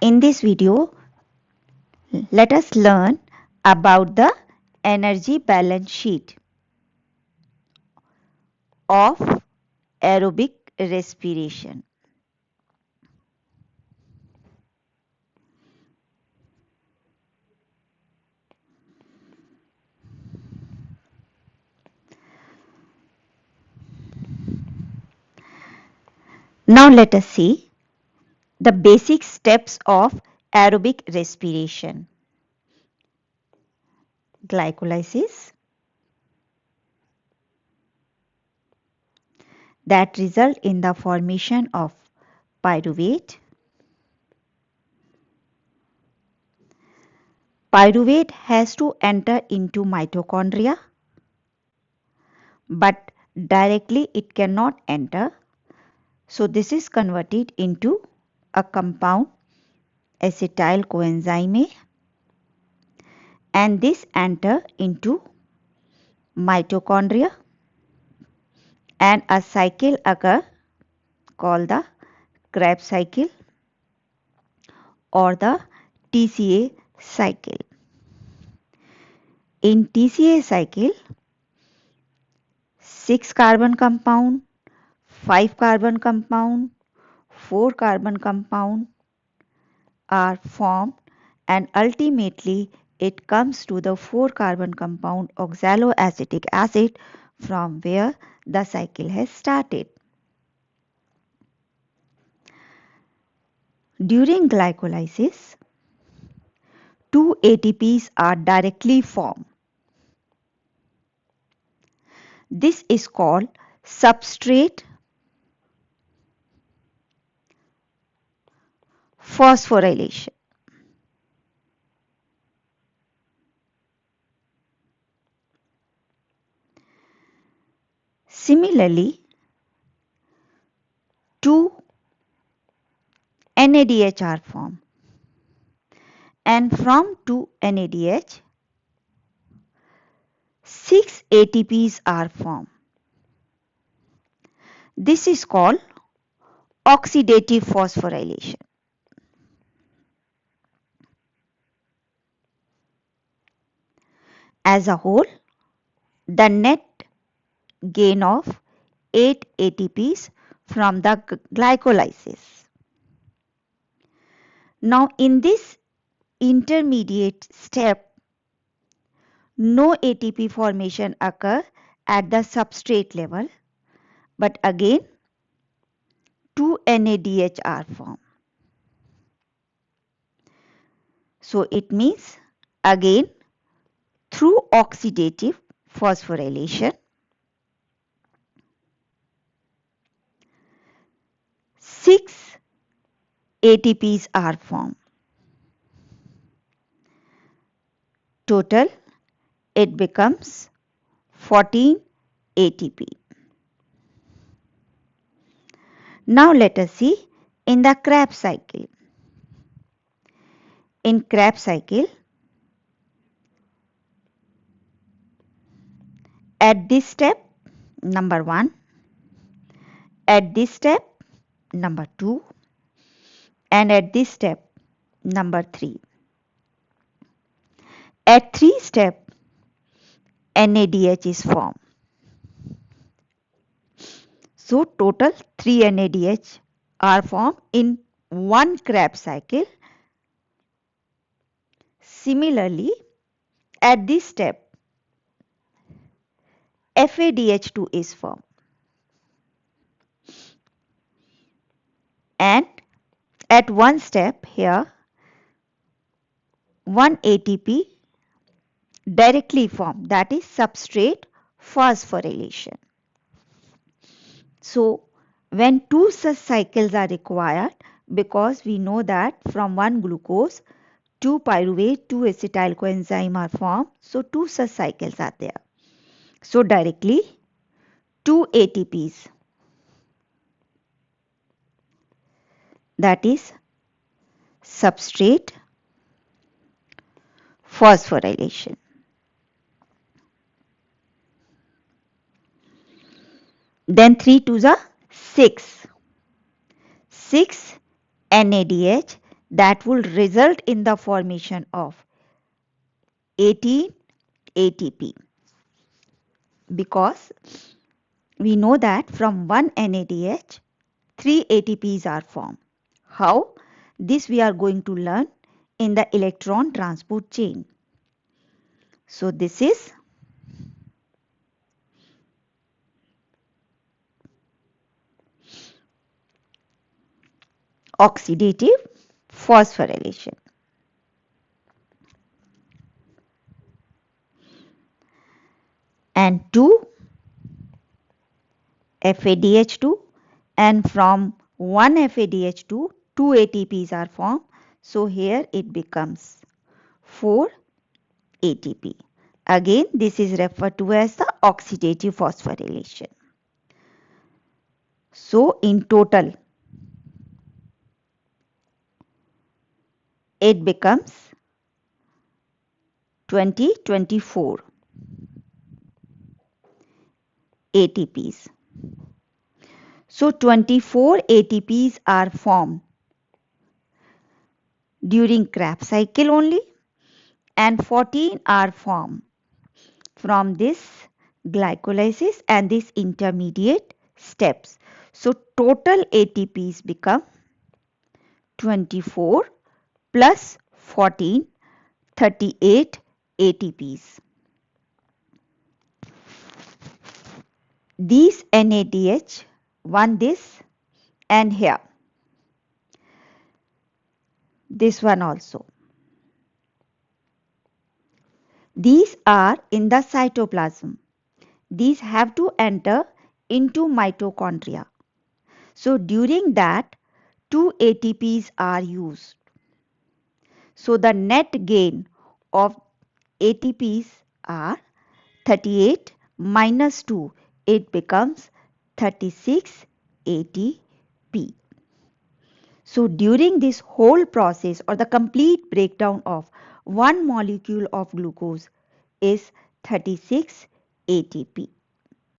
In this video, let us learn about the energy balance sheet of aerobic respiration. Now let us see the basic steps of aerobic respiration. Glycolysis that result in the formation of pyruvate. Pyruvate has to enter into mitochondria, but directly it cannot enter. So this is converted into a compound acetyl coenzyme A, and this enter into mitochondria and a cycle occur called the Krebs cycle or the TCA cycle. In TCA cycle, 6 carbon compound, 5 carbon compound, 4 carbon compound are formed, and ultimately it comes to the 4 carbon compound oxaloacetic acid from where the cycle has started. During glycolysis, 2 ATPs are directly formed. This is called substrate phosphorylation. Similarly, 2 NADH are formed, and from 2 NADH, 6 ATPs are formed. This is called oxidative phosphorylation. As a whole, the net gain of 8 ATPs from the glycolysis. Now in this intermediate step, no ATP formation occur at the substrate level, but again 2 NADH are formed. So it means again through oxidative phosphorylation, 6 ATPs are formed. Total, it becomes 14 ATP. Now let us see in the Krebs cycle. In Krebs cycle, at this step, number 1, at this step, number 2, and at this step, number 3. At 3 step, NADH is formed. So total 3 NADH are formed in one Krebs cycle. Similarly, at this step, FADH2 is formed. And at one step here, 1 ATP directly formed, that is substrate phosphorylation. So when 2 such cycles are required, because we know that from 1 glucose, 2 pyruvate, 2 acetyl coenzyme are formed. So 2 such cycles are there. So directly 2 ATPs, that is substrate phosphorylation. Then 3 2s are 6. 6 NADH that will result in the formation of 18 ATP, because we know that from one NADH 3 ATPs are formed. How? This we are going to learn in the electron transport chain. So this is oxidative phosphorylation. And 2 FADH2, and from 1 FADH2 2 ATPs are formed. So here it becomes 4 ATP. Again, this is referred to as the oxidative phosphorylation. So in total it becomes 24 ATPs. So 24 ATPs are formed during Krebs cycle only, and 14 are formed from this glycolysis and this intermediate steps. So total ATPs become 24 plus 14, 38 ATPs. These NADH, one this and here, this one also. These are in the cytoplasm. These have to enter into mitochondria. So during that 2 ATPs are used. So the net gain of ATPs are 38 minus 2. It becomes 36 ATP. So during this whole process or the complete breakdown of one molecule of glucose is 36 ATP.